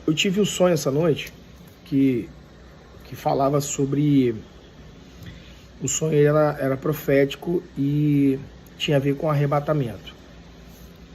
Eu tive um sonho essa noite que falava sobre... O sonho era profético e tinha a ver com arrebatamento.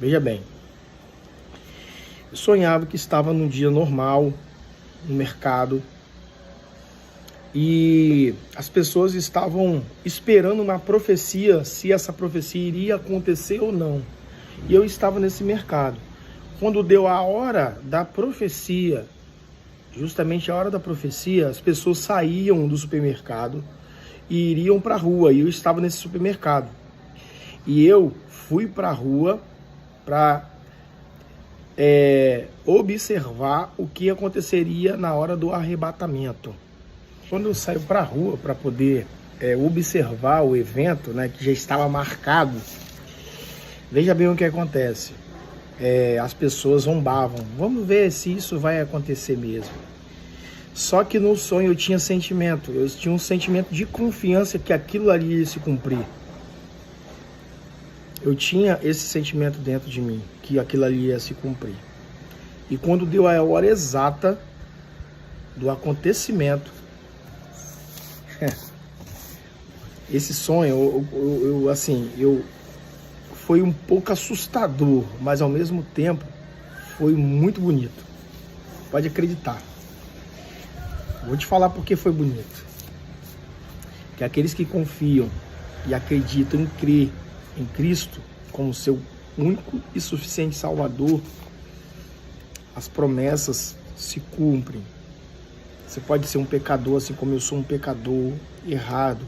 Veja bem, eu sonhava que estava num dia normal, no mercado, e as pessoas estavam esperando uma profecia, se essa profecia iria acontecer ou não. E eu estava nesse mercado. Quando deu a hora da profecia, justamente a hora da profecia, as pessoas saíam do supermercado e iriam para a rua, e eu estava nesse supermercado. E eu fui para a rua para observar o que aconteceria na hora do arrebatamento. Quando eu saio para a rua para poder observar o evento, né, que já estava marcado, veja bem o que acontece. As pessoas zombavam. Vamos ver se isso vai acontecer mesmo. Só que no sonho eu tinha sentimento. Eu tinha um sentimento de confiança que aquilo ali ia se cumprir. Eu tinha esse sentimento dentro de mim, que aquilo ali ia se cumprir. E quando deu a hora exata do acontecimento, esse sonho, foi um pouco assustador, mas ao mesmo tempo foi muito bonito. Pode acreditar. Vou te falar porque foi bonito. Que aqueles que confiam e acreditam em crer em Cristo como seu único e suficiente Salvador, as promessas se cumprem. Você pode ser um pecador, assim como eu sou um pecador errado,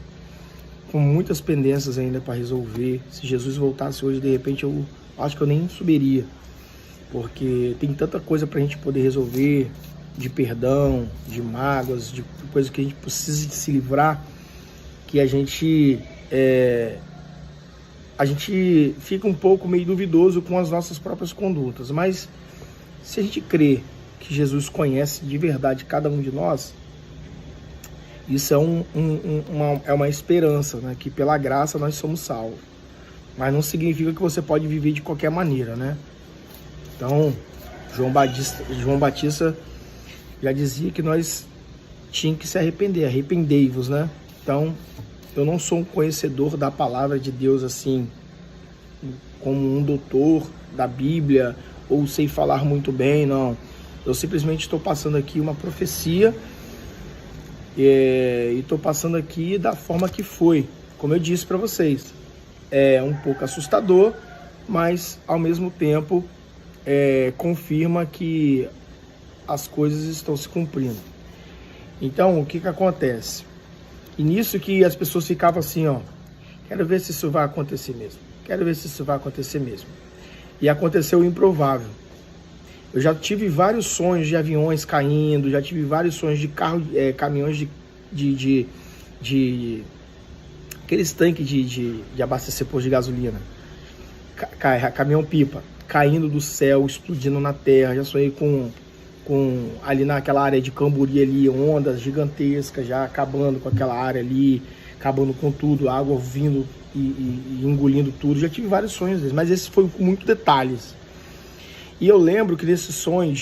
com muitas pendências ainda para resolver. Se Jesus voltasse hoje, de repente, eu acho que eu nem subiria, porque tem tanta coisa para a gente poder resolver, de perdão, de mágoas, de coisas que a gente precisa de se livrar, que a gente fica um pouco meio duvidoso com as nossas próprias condutas. Mas se a gente crê que Jesus conhece de verdade cada um de nós, isso é uma esperança, né? Que pela graça nós somos salvos. Mas não significa que você pode viver de qualquer maneira, né? Então, João Batista já dizia que nós tínhamos que se arrepender, arrependei-vos, né? Então, eu não sou um conhecedor da palavra de Deus assim, como um doutor da Bíblia, ou sei falar muito bem, não. Eu simplesmente estou passando aqui uma profecia e estou passando aqui da forma que foi. Como eu disse para vocês, é um pouco assustador, mas ao mesmo tempo confirma que as coisas estão se cumprindo. Então, o que acontece? E nisso que as pessoas ficavam assim, ó, quero ver se isso vai acontecer mesmo. Quero ver se isso vai acontecer mesmo. E aconteceu o improvável. Eu já tive vários sonhos de aviões caindo, já tive vários sonhos de caminhões de aqueles tanques de abastecer posto de gasolina, caminhão-pipa, caindo do céu, explodindo na terra. Já sonhei com ali naquela área de Camburi ali, ondas gigantescas já acabando com aquela área ali, acabando com tudo, água vindo e engolindo tudo. Já tive vários sonhos desses, mas esse foi com muitos detalhes. E eu lembro que nesse sonho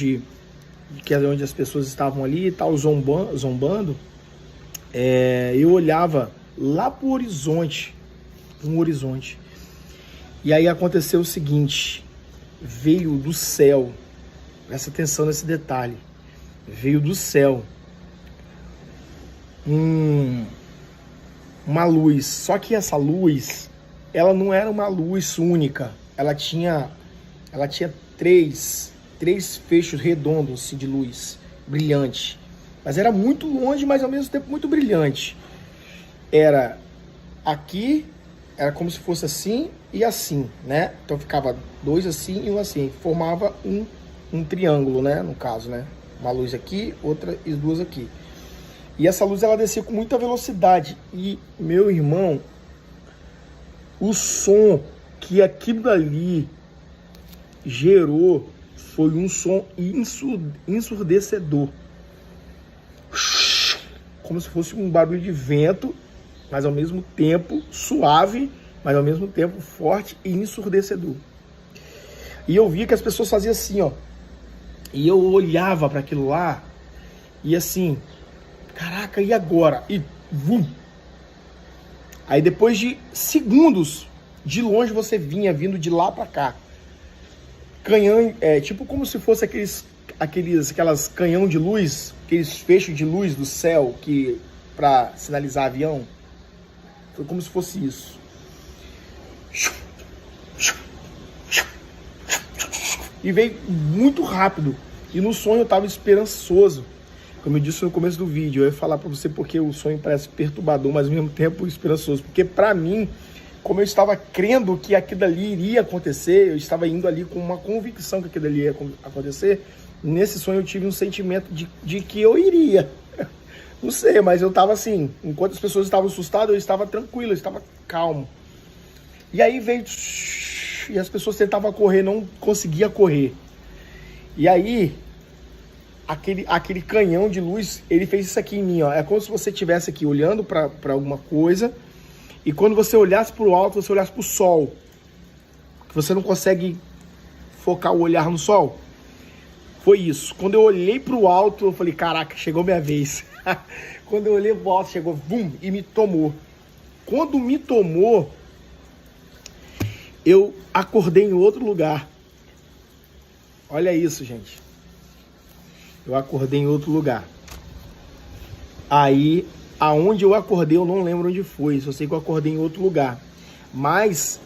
que era onde as pessoas estavam ali e tal, zombando, eu olhava lá pro horizonte, e aí aconteceu o seguinte: veio do céu, presta atenção nesse detalhe, veio do céu uma luz, só que essa luz, ela não era uma luz única, ela tinha três fechos redondos assim, de luz brilhante, mas era muito longe, mas ao mesmo tempo muito brilhante. Era aqui, era como se fosse assim e assim, né? Então ficava dois assim e um assim, formava um triângulo, né? No caso, né? Uma luz aqui, outra e duas aqui. E essa luz, ela descia com muita velocidade. E, meu irmão, o som que aquilo ali gerou foi um som ensurdecedor. Como se fosse um barulho de vento, mas ao mesmo tempo suave, mas ao mesmo tempo forte e ensurdecedor. E eu via que as pessoas faziam assim, ó. E eu olhava para aquilo lá e assim, caraca, e agora? E vum! Aí depois de segundos, de longe você vinha vindo de lá para cá. Canhão, tipo como se fosse aquelas canhão de luz, aqueles fechos de luz do céu que para sinalizar avião. Foi como se fosse isso. E veio muito rápido. E no sonho eu estava esperançoso. Como eu disse no começo do vídeo, eu ia falar para você porque o sonho parece perturbador, mas ao mesmo tempo esperançoso. Porque para mim, como eu estava crendo que aquilo ali iria acontecer, eu estava indo ali com uma convicção que aquilo ali ia acontecer, nesse sonho eu tive um sentimento de que eu iria. Não sei, mas eu estava assim, enquanto as pessoas estavam assustadas, eu estava tranquilo, eu estava calmo. E aí veio, e as pessoas tentavam correr, não conseguia correr. E aí, aquele canhão de luz, ele fez isso aqui em mim, ó. É como se você estivesse aqui olhando para alguma coisa, e quando você olhasse para o alto, você olhasse para o sol. Que você não consegue focar o olhar no sol. Foi isso. Quando eu olhei para o alto, eu falei, caraca, chegou minha vez. Quando eu olhei para o alto, chegou, bum, e me tomou. Quando me tomou, eu acordei em outro lugar. Olha isso, gente. Eu acordei em outro lugar. Aí, aonde eu acordei, eu não lembro onde foi. Só sei que eu acordei em outro lugar. Mas,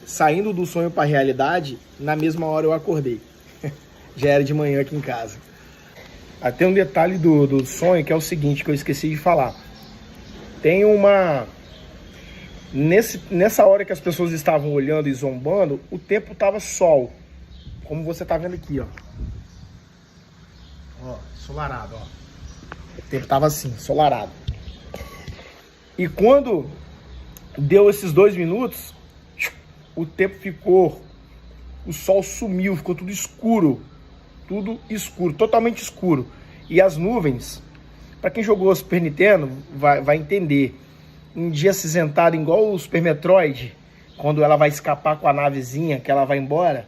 saindo do sonho para a realidade, na mesma hora eu acordei. Já era de manhã aqui em casa. Até um detalhe do sonho, que é o seguinte, que eu esqueci de falar. Tem uma... Nessa hora que as pessoas estavam olhando e zombando, o tempo estava sol. Como você está vendo aqui, ó. Ó, ensolarado, ó. O tempo estava assim, ensolarado. E quando deu esses 2 minutos, o tempo ficou... O sol sumiu, ficou tudo escuro. Tudo escuro, totalmente escuro. E as nuvens, para quem jogou Super Nintendo, vai entender. Um dia acinzentado, igual o Super Metroid, quando ela vai escapar com a navezinha, que ela vai embora,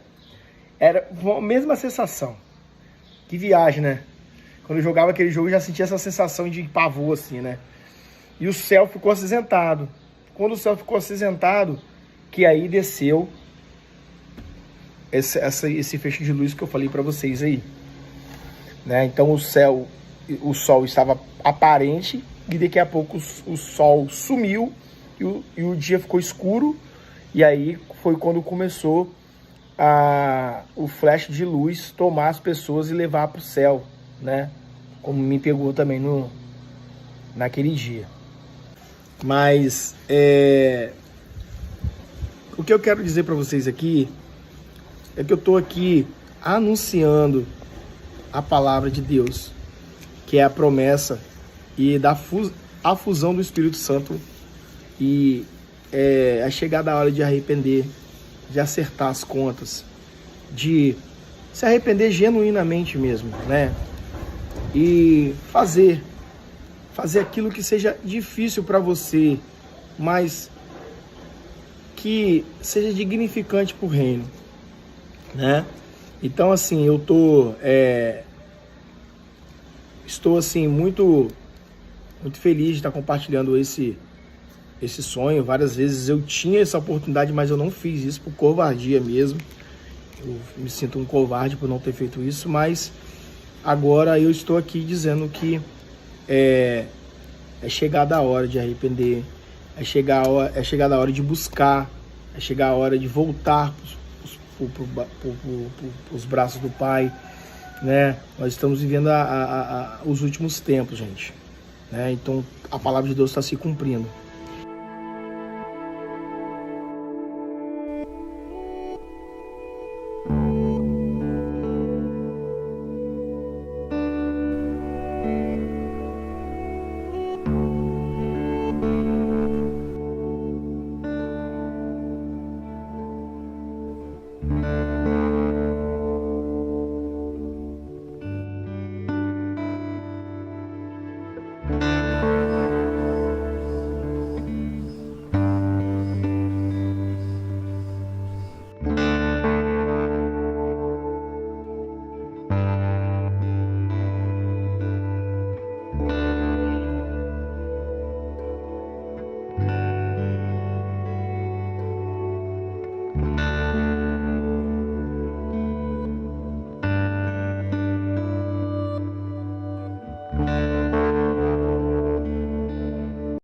era a mesma sensação. Que viagem, né? Quando eu jogava aquele jogo, eu já sentia essa sensação de pavor, assim, né? E o céu ficou acinzentado. Quando o céu ficou acinzentado, que aí desceu esse feixe de luz que eu falei para vocês aí, né? Então o sol estava aparente e daqui a pouco o sol sumiu e o dia ficou escuro, e aí foi quando começou o flash de luz tomar as pessoas e levar para o céu, né? Como me pegou também naquele dia. Mas o que eu quero dizer para vocês aqui é que eu estou aqui anunciando a palavra de Deus, que é a promessa e a fusão do Espírito Santo, e a chegada a hora de arrepender, de acertar as contas, de se arrepender genuinamente mesmo, né? E fazer aquilo que seja difícil para você, mas que seja dignificante para o reino, né? Então, assim, eu estou assim muito feliz de estar compartilhando esse sonho. Várias vezes eu tinha essa oportunidade, mas eu não fiz isso por covardia mesmo. Eu me sinto um covarde por não ter feito isso, mas agora eu estou aqui dizendo que é chegada a hora de arrepender, é chegada a hora de buscar, é chegada a hora de voltar para os braços do Pai, né? Nós estamos vivendo os últimos tempos, gente, né? Então a palavra de Deus está se cumprindo.